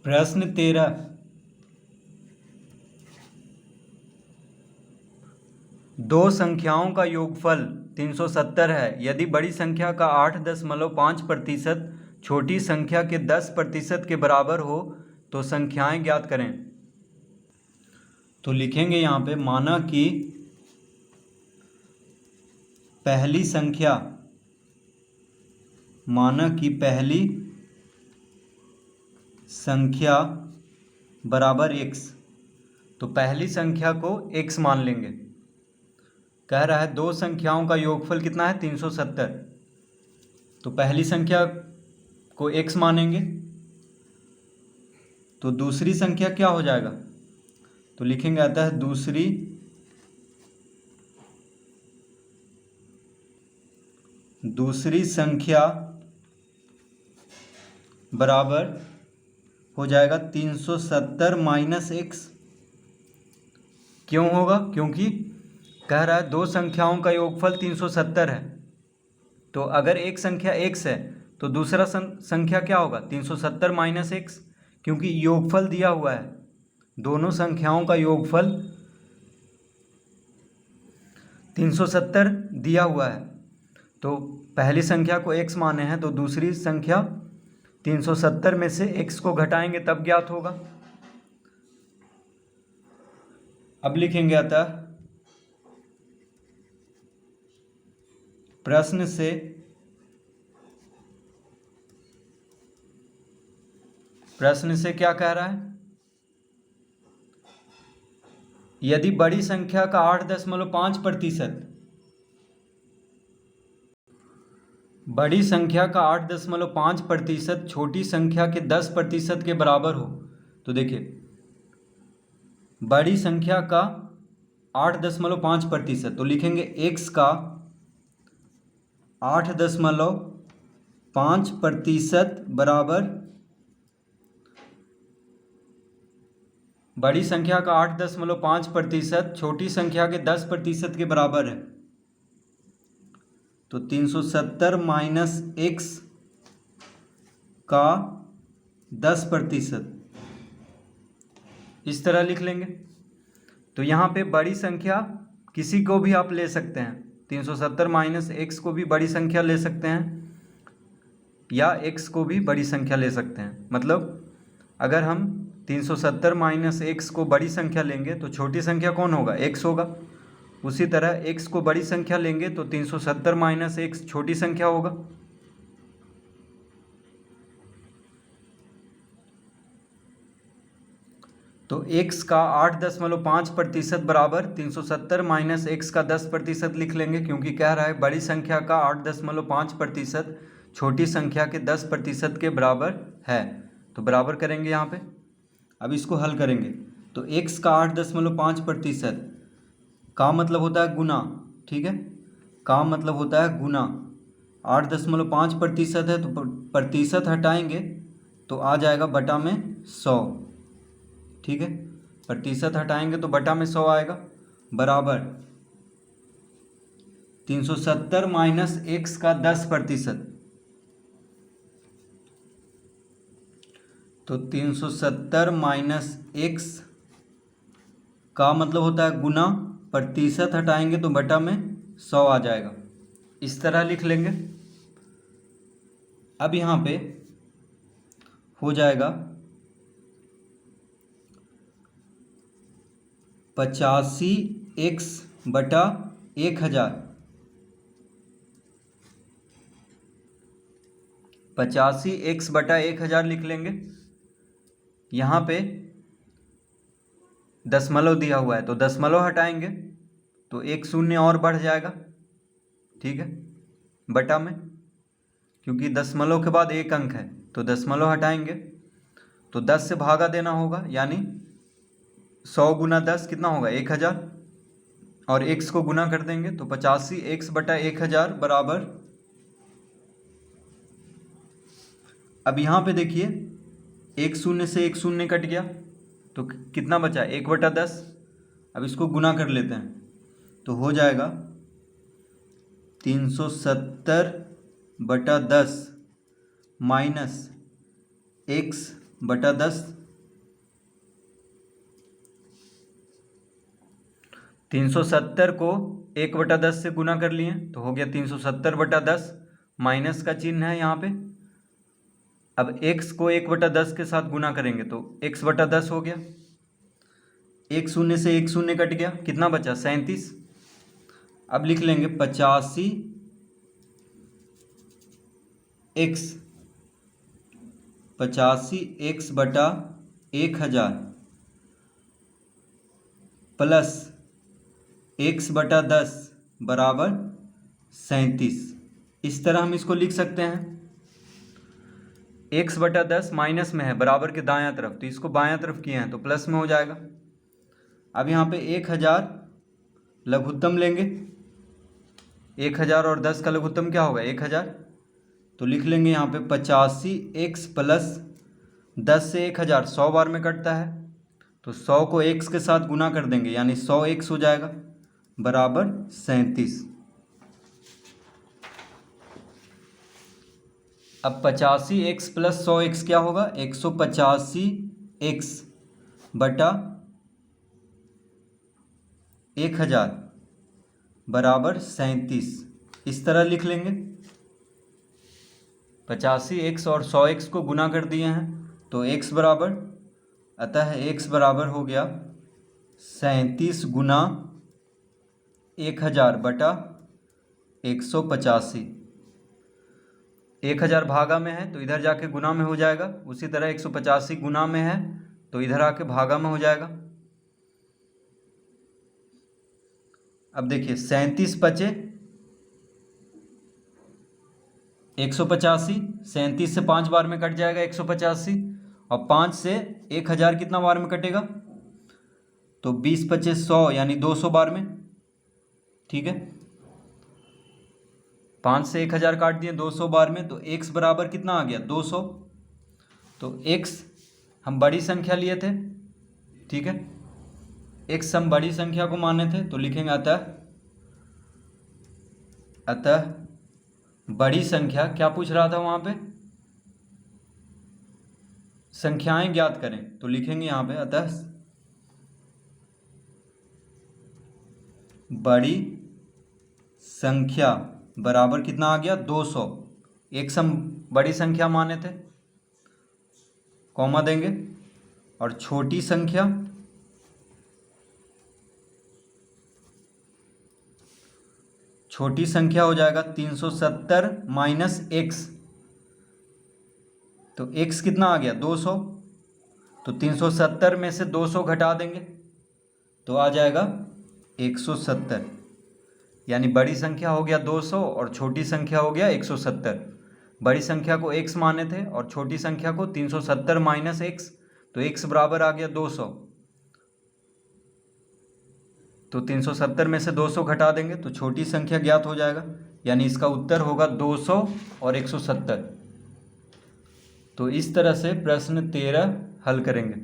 प्रश्न 13। दो संख्याओं का योगफल 370 है। यदि बड़ी संख्या का 8.5% छोटी संख्या के 10% के बराबर हो तो संख्याएं ज्ञात करें। तो लिखेंगे यहाँ पे, माना कि पहली संख्या बराबर x। तो पहली संख्या को x मान लेंगे। कह रहा है दो संख्याओं का योगफल कितना है, 370। तो पहली संख्या को x मानेंगे तो दूसरी संख्या क्या हो जाएगा, तो लिखेंगे आता है दूसरी संख्या बराबर हो जाएगा 370 माइनस x। क्यों होगा, क्योंकि कह रहा है दो संख्याओं का योगफल 370 है। तो अगर एक संख्या x है तो दूसरा संख्या क्या होगा, 370 माइनस x, क्योंकि योगफल दिया हुआ है। दोनों संख्याओं का योगफल 370 दिया हुआ है। तो पहली संख्या को x माने हैं तो दूसरी संख्या 370 में से x को घटाएंगे तब ज्ञात होगा। अब लिखेंगे अतः प्रश्न से क्या कह रहा है, यदि बड़ी संख्या का 8.5%, बड़ी संख्या का 8.5% छोटी संख्या के 10% के बराबर हो। तो देखिए बड़ी संख्या का 8.5%, तो लिखेंगे x का 8.5% बराबर बड़ी संख्या का 8.5% छोटी संख्या के 10% के बराबर है। तो 370 माइनस x का 10%, इस तरह लिख लेंगे। तो यहाँ पे बड़ी संख्या किसी को भी आप ले सकते हैं, 370 माइनस x को भी बड़ी संख्या ले सकते हैं या x को भी बड़ी संख्या ले सकते हैं। मतलब अगर हम 370 माइनस x को बड़ी संख्या लेंगे तो छोटी संख्या कौन होगा, x होगा। उसी तरह x को बड़ी संख्या लेंगे तो 370 माइनस x छोटी संख्या होगा। तो x का 8.5% बराबर 370 माइनस x का 10% लिख लेंगे, क्योंकि कह रहा है बड़ी संख्या का 8.5% छोटी संख्या के 10% के बराबर है। तो बराबर करेंगे यहाँ पे। अब इसको हल करेंगे तो x का 8.5% का मतलब होता है गुना, ठीक है, का मतलब होता है गुना। 8.5% है तो प्रतिशत हटाएंगे तो आ जाएगा बटा में 100, ठीक है। प्रतिशत हटाएंगे तो बटा में 100 आएगा, बराबर 370 माइनस x का 10%। तो 370 माइनस x का मतलब होता है गुना, प्रतिशत हटाएंगे तो बटा में 100 आ जाएगा। इस तरह लिख लेंगे। अब यहाँ पे हो जाएगा 85x बटा 1000। 85x बटा 1000 लिख लेंगे। यहाँ पे दशमलव दिया हुआ है तो दशमलव हटाएंगे तो एक शून्य और बढ़ जाएगा, ठीक है, बटा में, क्योंकि दशमलव के बाद एक अंक है तो दशमलव हटाएंगे तो 10 से भागा देना होगा, यानी 100 गुना 10 कितना होगा, 1000, और x को गुना कर देंगे तो 85x बटा 1000 बराबर। अब यहाँ पे देखिए एक शून्य से एक शून्य कट गया तो कितना बचा, 1/10। अब इसको गुना कर लेते हैं तो हो जाएगा 370/10 माइनस x बटा 10, 370 को 1/10 से गुना कर लिए तो हो गया 370/10, माइनस का चिन्ह है यहाँ पे। अब x को 1/10 के साथ गुना करेंगे तो x/10 हो गया, एक शून्य से एक शून्य कट गया, कितना बचा 37। अब लिख लेंगे 85x, 85x बटा 1000 प्लस x/10 बराबर 37। इस तरह हम इसको लिख सकते हैं। x/10 माइनस में है, बराबर के दायां तरफ, तो इसको बायां तरफ किए हैं तो प्लस में हो जाएगा। अब यहाँ पे 1000 लघुत्तम लेंगे, 1000 और 10 का लघुत्तम क्या होगा 1000, तो लिख लेंगे यहाँ पे 85x प्लस 10 से 1000 100 बार में कटता है, तो 100 को x के साथ गुना कर देंगे यानी 100x हो जाएगा बराबर 37। अब 85x प्लस 100x क्या होगा 185x बटा 1000 बराबर 37। इस तरह लिख लेंगे। 85x और 100x को गुना कर दिए हैं तो x बराबर, अतः x बराबर हो गया 37 गुना 1000 बटा 185। 1000 भागा में है तो इधर जाके गुना में हो जाएगा, उसी तरह 185 गुना में है तो इधर आके भागा में हो जाएगा। अब देखिए 37 बचे 185, 37 से 5 बार में कट जाएगा 185, और 5 से 1000 कितना बार में कटेगा, तो 20 बचे 100 यानी 200 बार में। ठीक है, 5 से 1000 काट दिए 200 बार में, तो x बराबर कितना आ गया 200। तो x हम बड़ी संख्या लिए थे, ठीक है, x हम बड़ी संख्या को माने थे, तो लिखेंगे अतः बड़ी संख्या, क्या पूछ रहा था वहां पे, संख्याएं ज्ञात करें, तो लिखेंगे यहां पे अतः बड़ी संख्या बराबर कितना आ गया 200। x हम बड़ी संख्या माने थे, कॉमा देंगे, और छोटी संख्या हो जाएगा 370 माइनस x, तो x कितना आ गया 200, तो 370 में से 200 घटा देंगे तो आ जाएगा 170, यानी बड़ी संख्या हो गया 200 और छोटी संख्या हो गया 170। बड़ी संख्या को x माने थे और छोटी संख्या को 370 माइनस x, तो x बराबर आ गया 200, तो 370 में से 200 घटा देंगे तो छोटी संख्या ज्ञात हो जाएगा, यानी इसका उत्तर होगा 200 और 170। तो इस तरह से प्रश्न 13 हल करेंगे।